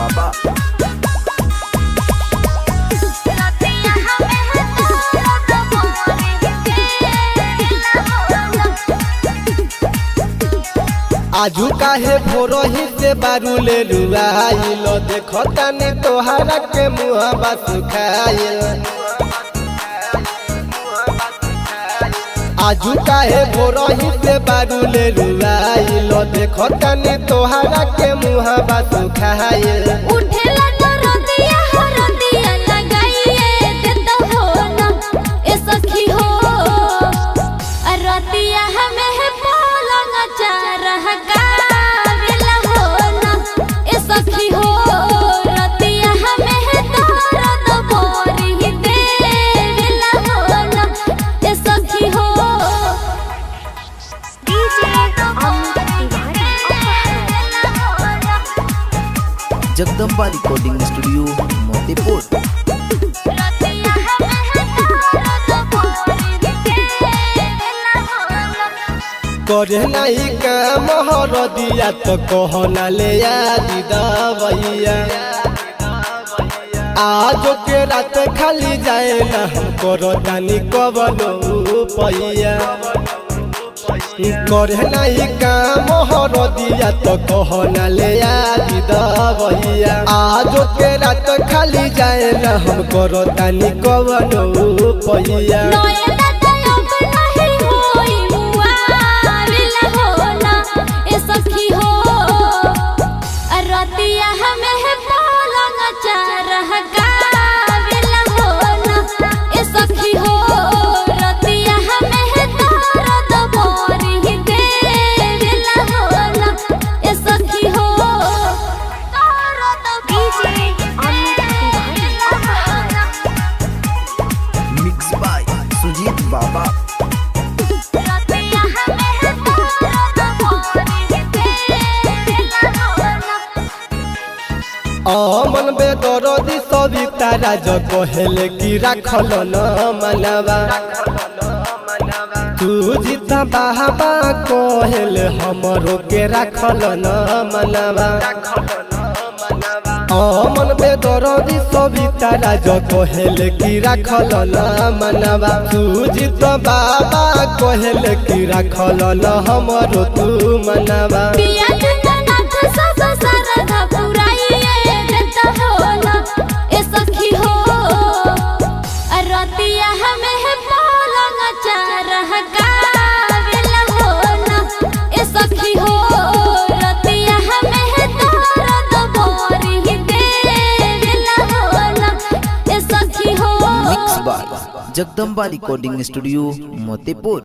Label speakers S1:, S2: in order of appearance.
S1: बाबा।
S2: आजू काहे भोरही से बारू ले लुआइल, देखो तानी तोहरा के मुहावा सुखाइल। आजू काहे भोरही से बारू ले लुआइल, देखो तानी तोहरा के मुहावा सुखाइल।
S1: Jagdamba recording studio Motipur.
S2: करे नहीं काम हर दिया तो कहना ले आदि दवैया। आज के रात खाली जाए ना करो दानी कबनो पैया। करे नहीं काम हर दिया तो कहना ले आदि दवैया। आज के रात खाली जाए ना हम करो दानी कबनो पैया।
S1: बाबा
S2: अमन बेदरदी सविता राज कहले कि राखल न मनवा। तू जीता बाबा कहले हमरो के राखल न मनवा। अमन बेदरदी सविता राज कहले कि राखल न मनवा। तू जीत बाबा कहले कि राखल न हमरो तू मनवा।
S1: Jagdamba recording studio Motipur.